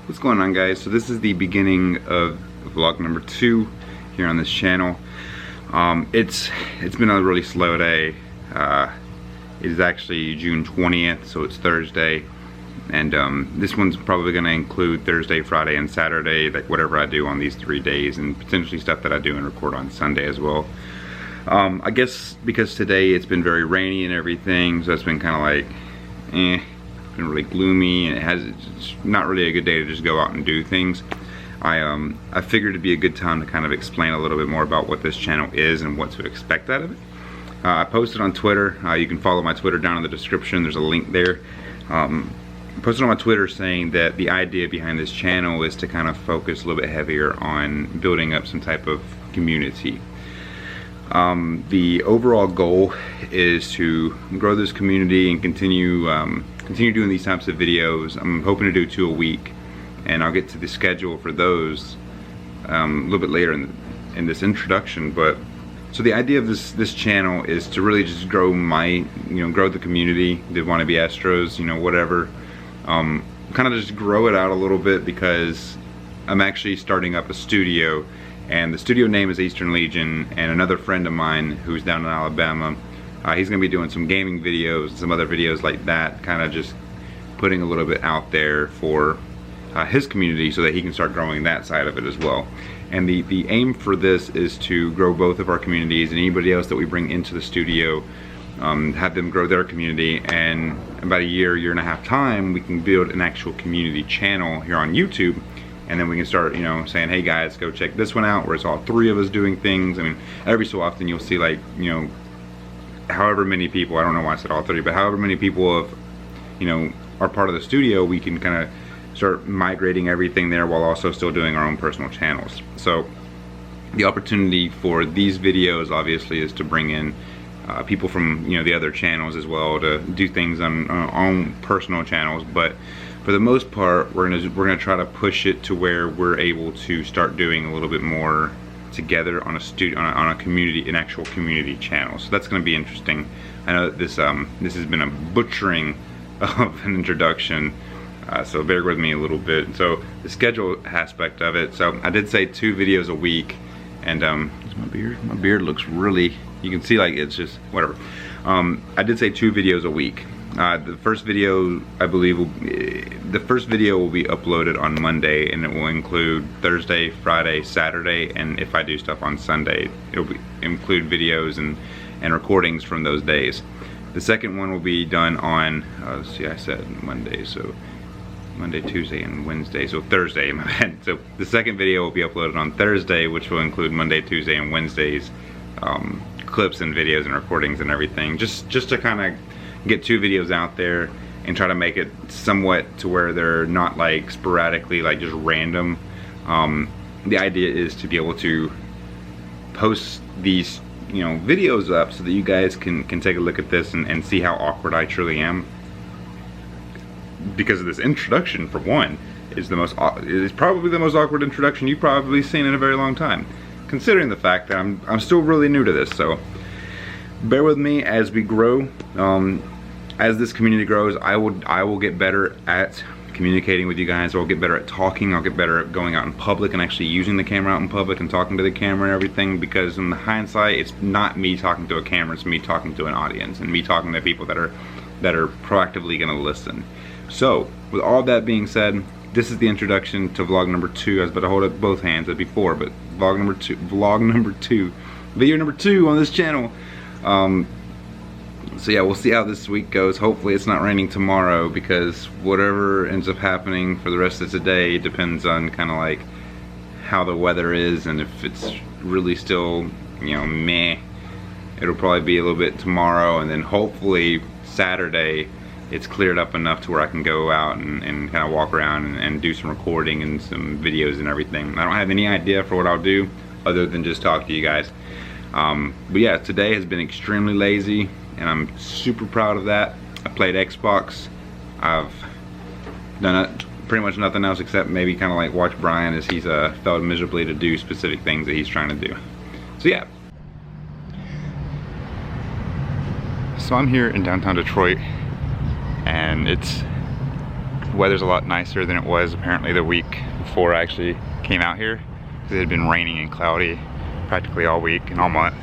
What's going on, guys? So this is the beginning of vlog number 2 here on this channel. It's been a really slow day. It is actually June 20th, so it's Thursday, and this one's probably going to include Thursday, Friday, and Saturday, like whatever I do on these 3 days, and potentially stuff that I do and record on Sunday as well. I guess because today it's been very rainy and everything, so it's been kind of like, it's been really gloomy, and it's not really a good day to just go out and do things. I figured it'd be a good time to kind of explain a little bit more about what this channel is and what to expect out of it. I posted on Twitter. You can follow my Twitter down in the description. There's a link there. I posted on my Twitter saying that the idea behind this channel is to kind of focus a little bit heavier on building up some type of community. The overall goal is to grow this community and continue doing these types of videos. I'm hoping to do 2 a week, and I'll get to the schedule for those a little bit later in this introduction. But so the idea of this channel is to really just grow grow the community, the Wannabe Astros, whatever. Kind of just grow it out a little bit, because I'm actually starting up a studio, and the studio name is Eastern Legion, and another friend of mine who's down in Alabama, he's going to be doing some gaming videos and some other videos like that, kind of just putting a little bit out there for his community so that he can start growing that side of it as well. And the aim for this is to grow both of our communities, and anybody else that we bring into the studio, have them grow their community, and about a year and a half time, we can build an actual community channel here on YouTube. And then we can start, saying, hey guys, go check this one out, where it's all 3 of us doing things. I mean, every so often you'll see, like, however many people, I don't know why I said all 3, but however many people are part of the studio, we can kind of start migrating everything there while also still doing our own personal channels. So the opportunity for these videos obviously is to bring in people from the other channels as well, to do things on our own personal channels. But for the most part, we're gonna try to push it to where we're able to start doing a little bit more together on a community, an actual community channel. So that's gonna be interesting. I know that this has been a butchering of an introduction, so bear with me a little bit. So the schedule aspect of it, so I did say 2 videos a week, and my beard looks really, you can see, like, it's just whatever. I did say 2 videos a week. The first video, I believe, will be uploaded on Monday, and it will include Thursday, Friday, Saturday, and if I do stuff on Sunday, it'll include videos and recordings from those days. The second one will be done on, let's see, I said Monday, so Monday, Tuesday, and Wednesday, so Thursday, my bad. So the second video will be uploaded on Thursday, which will include Monday, Tuesday, and Wednesdays clips and videos and recordings and everything, just to kind of get 2 videos out there and try to make it somewhat to where they're not like sporadically, like just random. The idea is to be able to post these videos up so that you guys can take a look at this and see how awkward I truly am, because of this introduction, for one, is probably the most awkward introduction you've probably seen in a very long time, considering the fact that I'm still really new to this. So bear with me as we grow. As this community grows, I will get better at communicating with you guys. I'll get better at talking. I'll get better at going out in public and actually using the camera out in public and talking to the camera and everything, because in the hindsight, it's not me talking to a camera, it's me talking to an audience, and me talking to people that are proactively going to listen. So with all that being said, this is the introduction to vlog number 2. I was about to hold up both hands, that'd be 4, but vlog number 2, video number 2 on this channel. So yeah, we'll see how this week goes. Hopefully it's not raining tomorrow, because whatever ends up happening for the rest of today depends on kind of like how the weather is, and if it's really still, meh, it'll probably be a little bit tomorrow, and then hopefully Saturday it's cleared up enough to where I can go out and kind of walk around and do some recording and some videos and everything. I don't have any idea for what I'll do other than just talk to you guys. But yeah, today has been extremely lazy, and I'm super proud of that. I played Xbox. I've done pretty much nothing else except maybe kind of like watch Brian as he's failed miserably to do specific things that he's trying to do. So yeah. So I'm here in downtown Detroit, and it's The weather's a lot nicer than it was apparently the week before I actually came out here, because it had been raining and cloudy practically all week and all month.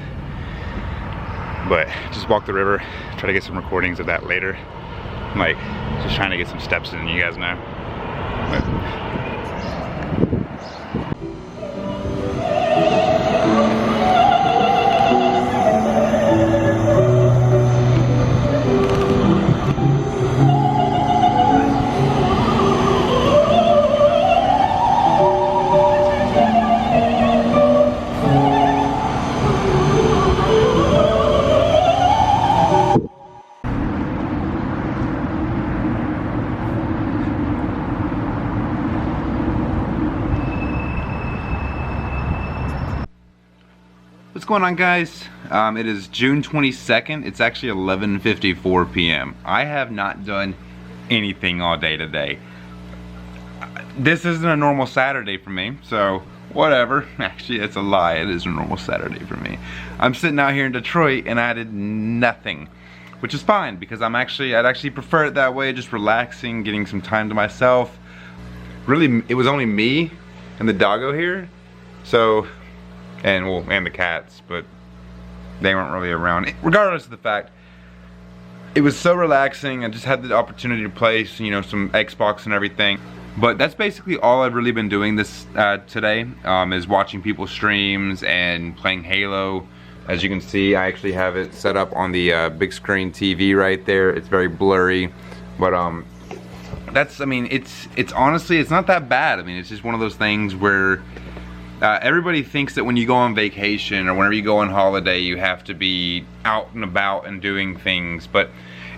But just walk the river, try to get some recordings of that later. I'm like just trying to get some steps in, you guys know. But, what's going on, guys? It is June 22nd. It's actually 11:54 p.m. I have not done anything all day today. This isn't a normal Saturday for me, so whatever. Actually, it's a lie. It is a normal Saturday for me. I'm sitting out here in Detroit and I did nothing, which is fine because I'd actually prefer it that way, just relaxing, getting some time to myself. Really, it was only me and the doggo here, so. And the cats, but they weren't really around. Regardless of the fact, it was so relaxing. I just had the opportunity to play, you know, some Xbox and everything. But that's basically all I've really been doing this today, is watching people's streams and playing Halo. As you can see, I actually have it set up on the big screen TV right there. It's very blurry, but that's, I mean, it's honestly, it's not that bad. I mean, it's just one of those things where everybody thinks that when you go on vacation or whenever you go on holiday, you have to be out and about and doing things. But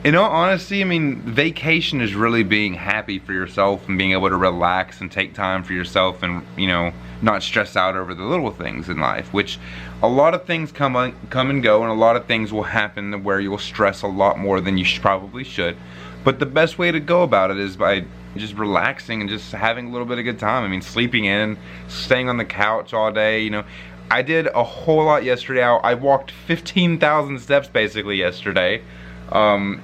in all honesty, I mean, vacation is really being happy for yourself and being able to relax and take time for yourself and, you know, not stress out over the little things in life, which a lot of things come and go, and a lot of things will happen where you will stress a lot more than you probably should. But the best way to go about it is by just relaxing and just having a little bit of good time. I mean, sleeping in, staying on the couch all day, you know. I did a whole lot yesterday. I walked 15,000 steps basically yesterday. Drank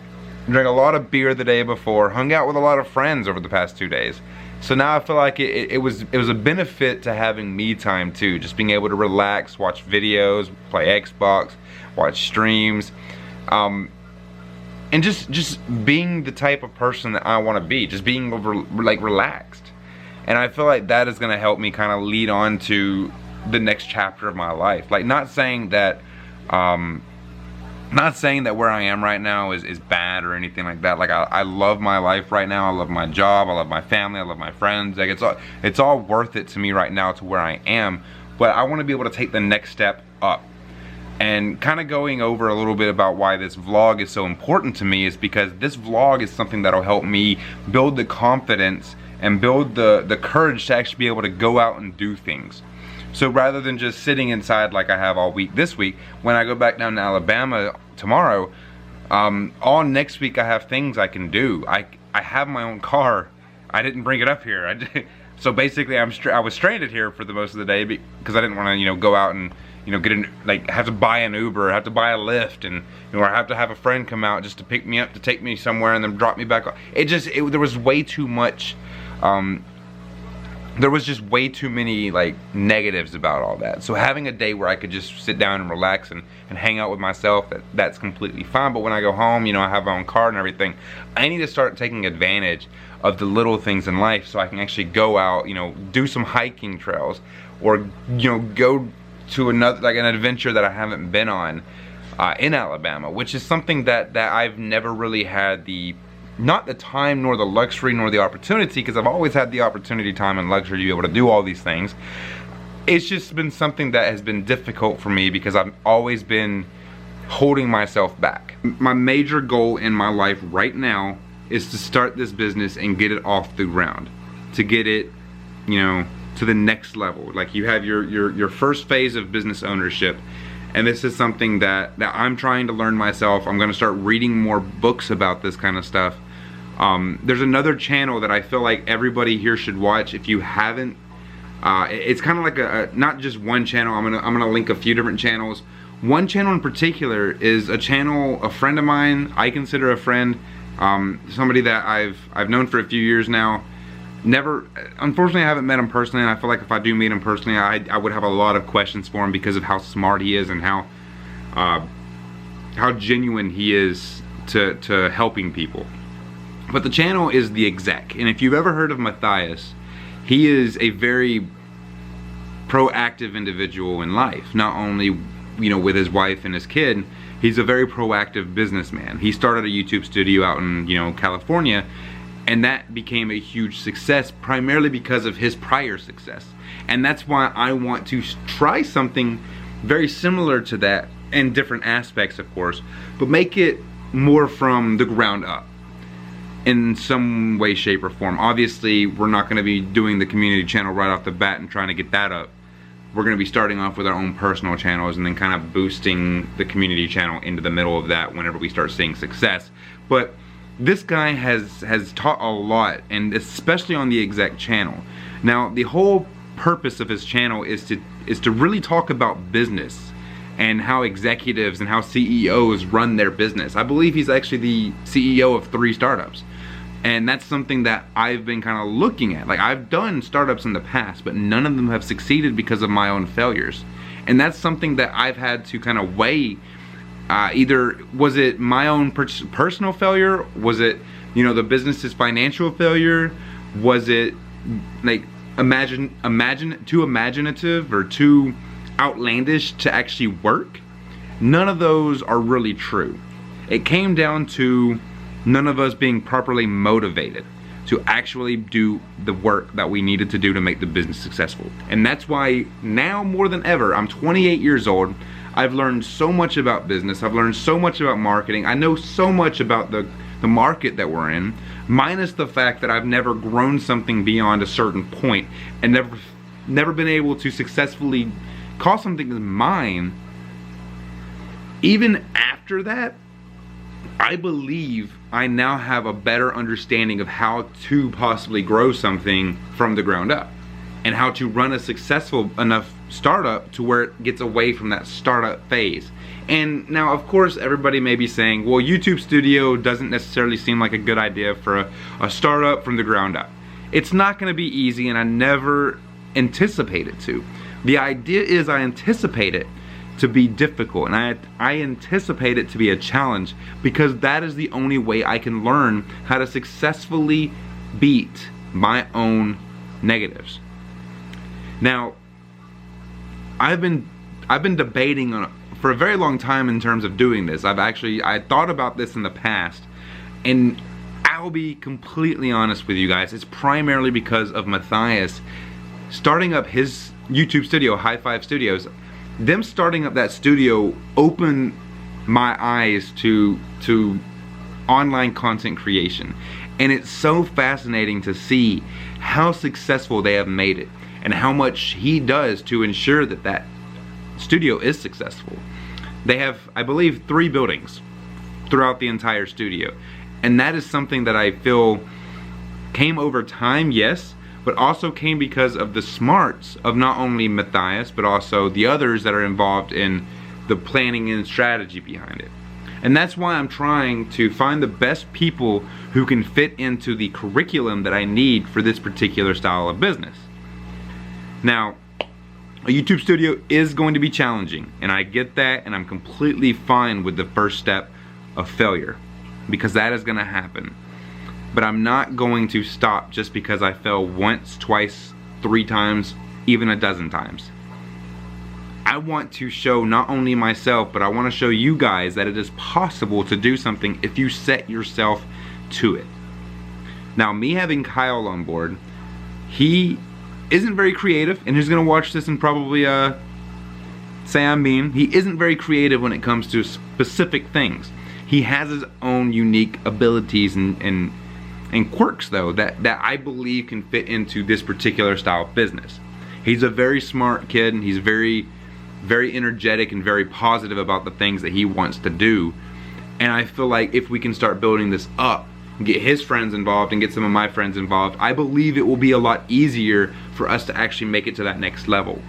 a lot of beer the day before, hung out with a lot of friends over the past 2 days. So now I feel like it was a benefit to having me time too, just being able to relax, watch videos, play Xbox, watch streams. And just being the type of person that I want to be, just being like relaxed. And I feel like that is going to help me kind of lead on to the next chapter of my life. Like, not saying that where I am right now is bad or anything like that. Like, I love my life right now. I love my job. I love my family. I love my friends. Like, it's all worth it to me right now to where I am. But I want to be able to take the next step up. And kind of going over a little bit about why this vlog is so important to me is because this vlog is something that'll help me build the confidence and build the courage to actually be able to go out and do things. So rather than just sitting inside like I have all week this week, when I go back down to Alabama tomorrow, all next week I have things I can do. I have my own car. I didn't bring it up here. So basically I was stranded here for the most of the day because I didn't want to, you know, go out and, you know, get in, like, have to buy an Uber, have to buy a Lyft, and, you know, or have to have a friend come out just to pick me up to take me somewhere and then drop me back. There was way too much, there was just way too many, like, negatives about all that. So having a day where I could just sit down and relax and hang out with myself, that's completely fine. But when I go home, you know, I have my own car and everything, I need to start taking advantage of the little things in life so I can actually go out, you know, do some hiking trails, or, you know, go to another, like, an adventure that I haven't been on in Alabama, which is something that I've never really had not the time nor the luxury nor the opportunity, because I've always had the opportunity, time, and luxury to be able to do all these things. It's just been something that has been difficult for me because I've always been holding myself back. My major goal in my life right now is to start this business and get it off the ground, to get it, you know, to the next level. Like, you have your first phase of business ownership, and this is something that I'm trying to learn myself. I'm going to start reading more books about this kind of stuff. There's another channel that I feel like everybody here should watch if you haven't. It's kind of like not just one channel. I'm gonna link a few different channels. One channel in particular is a channel a friend of mine, I consider a friend, Somebody that I've known for a few years now. Unfortunately, I haven't met him personally, and I feel like if I do meet him personally, I would have a lot of questions for him because of how smart he is and how genuine he is to helping people. But the channel is The Exec, and if you've ever heard of Matthias, he is a very proactive individual in life. Not only, you know, with his wife and his kid, he's a very proactive businessman. He started a YouTube studio out in, you know, California, and that became a huge success primarily because of his prior success. And that's why I want to try something very similar to that, in different aspects of course, but make it more from the ground up in some way, shape, or form. Obviously, we're not going to be doing the community channel right off the bat and trying to get that up. We're going to be starting off with our own personal channels and then kind of boosting the community channel into the middle of that whenever we start seeing success. But this guy has taught a lot, and especially on the Exec channel. Now, the whole purpose of his channel is to really talk about business and how executives and how CEOs run their business. I believe he's actually the CEO of 3 startups. And that's something that I've been kind of looking at. Like, I've done startups in the past, but none of them have succeeded because of my own failures. And that's something that I've had to kind of weigh. Either was it my own personal failure? Was it, you know, the business's financial failure? Was it like too imaginative or too outlandish to actually work? None of those are really true. It came down to none of us being properly motivated to actually do the work that we needed to do to make the business successful. And that's why now more than ever, I'm 28 years old, I've learned so much about business, I've learned so much about marketing, I know so much about the market that we're in, minus the fact that I've never grown something beyond a certain point and never been able to successfully call something mine. Even after that, I believe I now have a better understanding of how to possibly grow something from the ground up and how to run a successful enough startup to where it gets away from that startup phase. And now, of course, everybody may be saying, well, YouTube studio doesn't necessarily seem like a good idea for a startup from the ground up. It's not going to be easy, and I never anticipate it to. The idea is I anticipate it to be difficult, and I anticipate it to be a challenge, because that is the only way I can learn how to successfully beat my own negatives. Now, I've been debating on for a very long time in terms of doing this. I thought about this in the past, and I'll be completely honest with you guys, it's primarily because of Matthias starting up his YouTube studio, High Five Studios. Them starting up that studio opened my eyes to online content creation, and it's so fascinating to see how successful they have made it and how much he does to ensure that that studio is successful. They have, I believe, 3 buildings throughout the entire studio, and that is something that I feel came over time, yes, but also came because of the smarts of not only Matthias, but also the others that are involved in the planning and strategy behind it. And that's why I'm trying to find the best people who can fit into the curriculum that I need for this particular style of business. Now, a YouTube studio is going to be challenging, and I get that, and I'm completely fine with the first step of failure, because that is going to happen. But I'm not going to stop just because I fell once, twice, 3 times, even a dozen times. I want to show not only myself, but I want to show you guys that it is possible to do something if you set yourself to it. Now, me having Kyle on board, he isn't very creative, and he's going to watch this and probably say I'm mean. He isn't very creative when it comes to specific things. He has his own unique abilities and quirks, though, that I believe can fit into this particular style of business. He's a very smart kid, and he's very, very energetic and very positive about the things that he wants to do. And I feel like if we can start building this up, get his friends involved and get some of my friends involved, I believe it will be a lot easier for us to actually make it to that next level.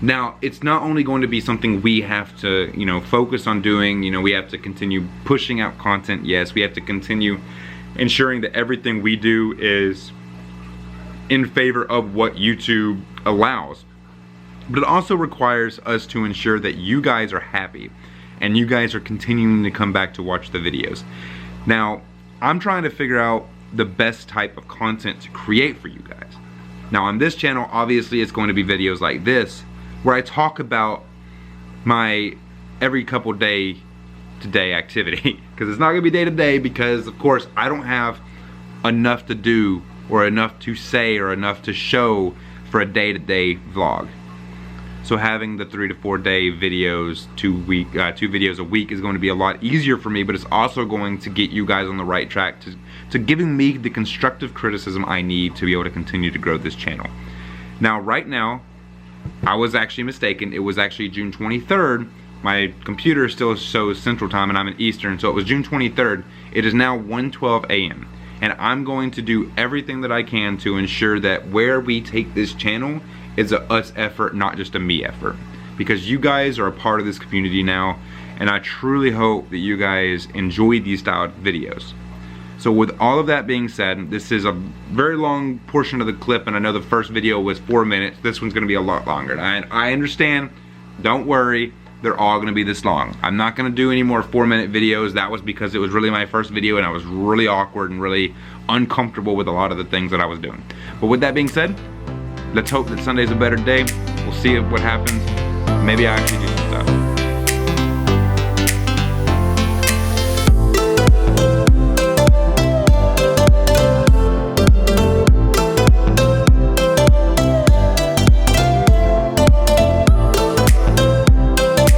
Now, it's not only going to be something we have to, you know, focus on doing. You know, we have to continue pushing out content. Yes, we have to continue ensuring that everything we do is in favor of what YouTube allows. But it also requires us to ensure that you guys are happy and you guys are continuing to come back to watch the videos. Now, I'm trying to figure out the best type of content to create for you guys. Now, on this channel, obviously it's going to be videos like this, where I talk about my every couple day to day activity, because it's not going to be day to day, because of course I don't have enough to do or enough to say or enough to show for a day to day vlog. So having the 3 to 4 day videos, 2 videos a week is going to be a lot easier for me, but it's also going to get you guys on the right track to giving me the constructive criticism I need to be able to continue to grow this channel. Now, right now, I was actually mistaken. It was actually June 23rd. My computer still shows Central Time and I'm in Eastern, so it was June 23rd. It is now 1:12 a.m. and I'm going to do everything that I can to ensure that where we take this channel is a us effort, not just a me effort, because you guys are a part of this community now, and I truly hope that you guys enjoy these styled videos. So with all of that being said, this is a very long portion of the clip, and I know the first video was 4 minutes. This one's gonna be a lot longer, and I understand. Don't worry, they're all gonna be this long. I'm not gonna do any more 4-minute videos. That was because it was really my first video and I was really awkward and really uncomfortable with a lot of the things that I was doing. But with that being said, let's hope that Sunday's a better day. We'll see what happens. Maybe I actually do some stuff.